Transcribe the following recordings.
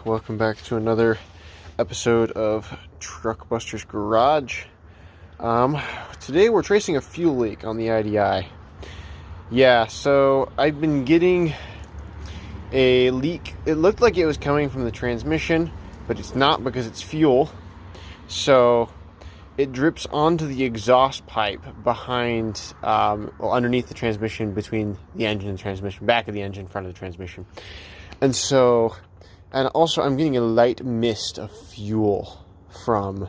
welcome back to another episode of Truckbuster's Garage. Today we're tracing a fuel leak on the IDI. Yeah, so I've been getting a leak. It looked like it was coming from the transmission, but it's not because it's fuel. So it drips onto the exhaust pipe behind, underneath the transmission, between the engine and transmission, back of the engine, front of the transmission. And also I'm getting a light mist of fuel from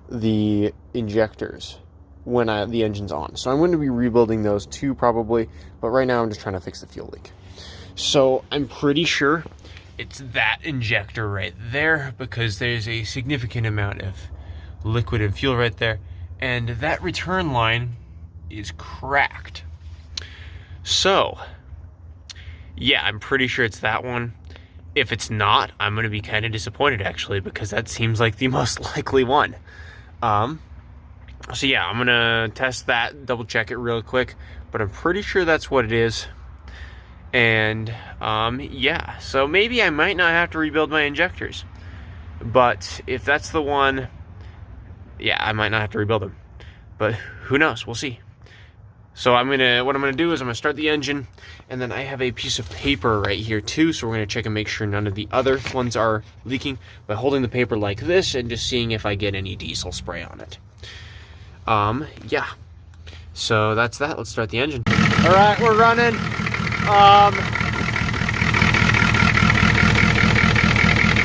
the injectors when the engine's on. So I'm going to be rebuilding those too, probably, but right now I'm just trying to fix the fuel leak. So I'm pretty sure it's that injector right there, because there's a significant amount of liquid and fuel right there, and that return line is cracked. So yeah, I'm pretty sure it's that one. If it's not, I'm going to be kind of disappointed, actually, because that seems like the most likely one. So yeah, I'm going to test that, double check it real quick, but I'm pretty sure that's what it is. And yeah, so maybe I might not have to rebuild my injectors, but if that's the one, yeah, I might not have to rebuild them, but who knows, we'll see. So what I'm gonna do is I'm gonna start the engine, and then I have a piece of paper right here too, so we're gonna check and make sure none of the other ones are leaking by holding the paper like this and just seeing if I get any diesel spray on it. Yeah, so that's that. Let's start the engine. All right, we're running.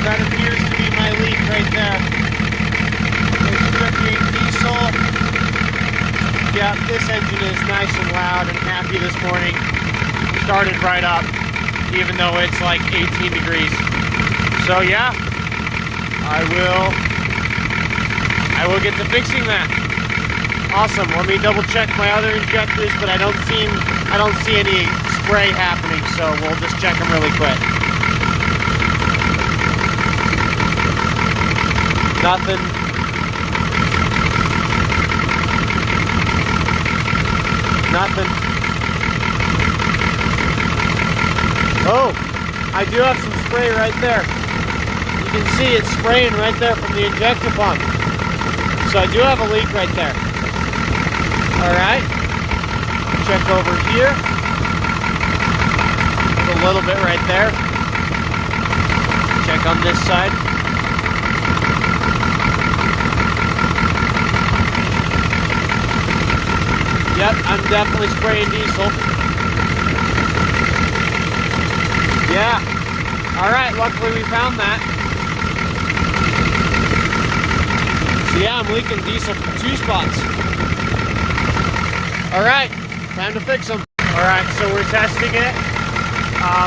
That appears to be my leak right there. It's dripping diesel. Yeah, this engine is nice and loud and happy this morning. Started right up, even though it's like 18 degrees. So yeah, I will get to fixing that. Awesome. Let me double check my other injectors, but I don't see any spray happening, so we'll just check them really quick. Nothing. Nothing. Oh, I do have some spray right there. You can see it's spraying right there from the injector pump. So I do have a leak right there. Alright. Check over here. There's a little bit right there. Check on this side. Yep, I'm definitely spraying diesel. Yeah. Alright, luckily we found that. So yeah, I'm leaking diesel from 2 spots. Alright, time to fix them. Alright, so we're testing it.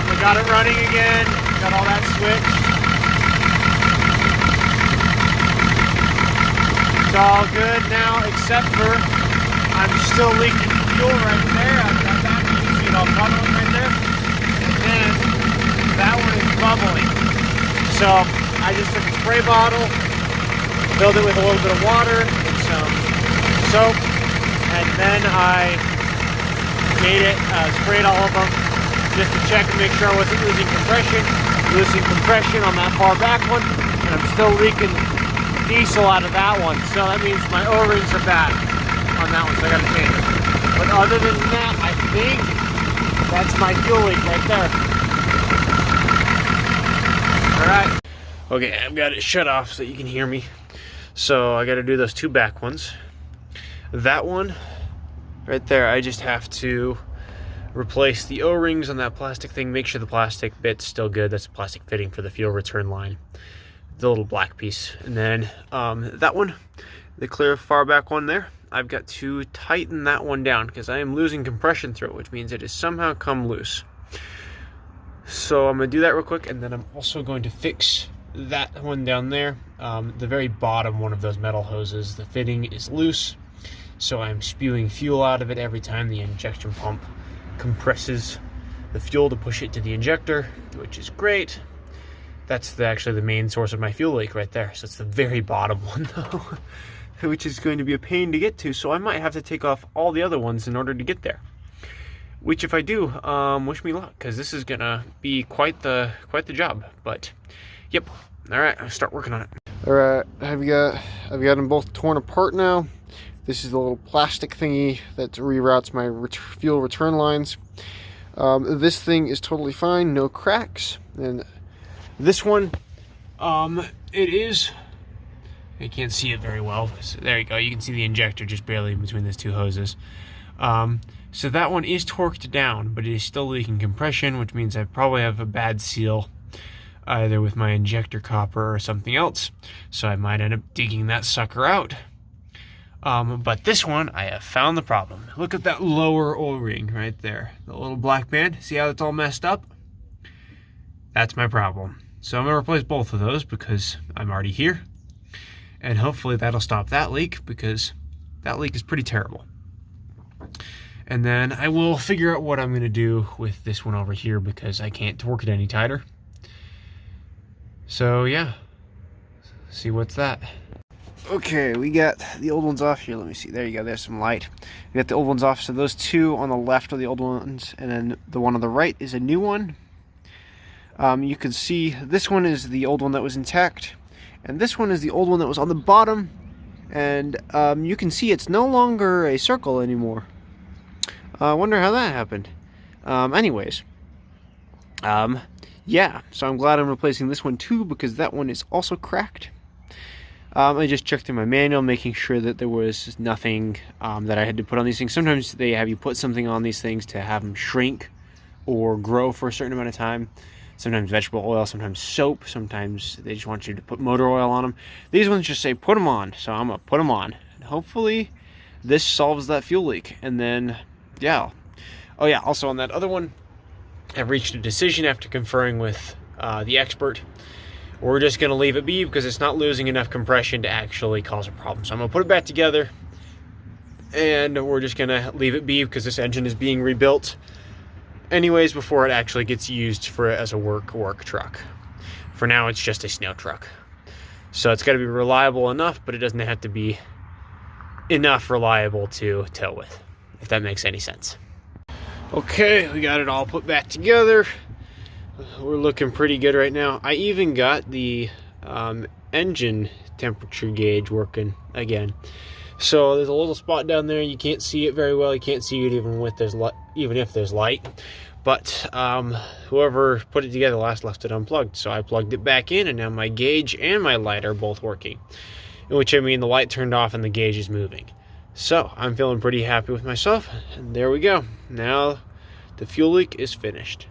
We got it running again. Got all that switched. It's all good now, except for I'm still leaking fuel right there. I've got that, you can see it all bubbling right there. And then that one is bubbling. So I just took a spray bottle, filled it with a little bit of water and some soap, and then I made it, sprayed all of them just to check and make sure I wasn't losing compression. Losing compression on that far back one, and I'm still leaking diesel out of that one. So that means my O-rings are bad on that one, so I gotta change it. But other than that, I think that's my fuel leak right there. Alright. Okay, I've got it shut off so you can hear me. So I gotta do those 2 back ones. That one right there, I just have to replace the O-rings on that plastic thing, make sure the plastic bit's still good. That's a plastic fitting for the fuel return line, the little black piece. And then that one, the clear far back one there, I've got to tighten that one down because I am losing compression through it, which means it has somehow come loose. So I'm going to do that real quick, and then I'm also going to fix that one down there. The very bottom one of those metal hoses, the fitting is loose, so I'm spewing fuel out of it every time the injection pump compresses the fuel to push it to the injector, which is great. That's actually the main source of my fuel leak right there. So it's the very bottom one though. Which is going to be a pain to get to, so I might have to take off all the other ones in order to get there. Which, if I do, wish me luck, because this is gonna be quite the job. But Yep. All right, I'll start working on it. All right, I've got them both torn apart now. This is the little plastic thingy that reroutes my fuel return lines. This thing is totally fine, no cracks. And this one, it is, I can't see it very well. So there you go, you can see the injector just barely in between those two hoses. So that one is torqued down, but it is still leaking compression, which means I probably have a bad seal, either with my injector copper or something else. So I might end up digging that sucker out. But this one, I have found the problem. Look at that lower O-ring right there. The little black band. See how it's all messed up? That's my problem. So I'm going to replace both of those because I'm already here. And hopefully that'll stop that leak, because that leak is pretty terrible. And then I will figure out what I'm going to do with this one over here, because I can't torque it any tighter. So yeah, see what's that. Okay, we got the old ones off here. Let me see. There you go. There's some light. We got the old ones off. So those two on the left are the old ones, and then the one on the right is a new one. You can see this one is the old one that was intact, and this one is the old one that was on the bottom. And you can see it's no longer a circle anymore. I wonder how that happened. Yeah, so I'm glad I'm replacing this one too, because that one is also cracked. I just checked in my manual, making sure that there was nothing that I had to put on these things. Sometimes they have you put something on these things to have them shrink or grow for a certain amount of time. Sometimes vegetable oil, sometimes soap, sometimes they just want you to put motor oil on them. These ones just say put them on, so I'm going to put them on. And hopefully this solves that fuel leak. And then, yeah. Oh yeah, also on that other one, I've reached a decision after conferring with the expert. We're just going to leave it be because it's not losing enough compression to actually cause a problem. So I'm going to put it back together, and we're just going to leave it be because this engine is being rebuilt anyways before it actually gets used as a work truck. For now, it's just a snow truck. So it's got to be reliable enough, but it doesn't have to be enough reliable to tow with, if that makes any sense. Okay, we got it all put back together. We're looking pretty good right now. I even got the engine temperature gauge working again. So there's a little spot down there. You can't see it very well. You can't see it even if there's light. But whoever put it together last left it unplugged. So I plugged it back in, and now my gauge and my light are both working. In which I mean the light turned off and the gauge is moving. So I'm feeling pretty happy with myself. And there we go. Now the fuel leak is finished.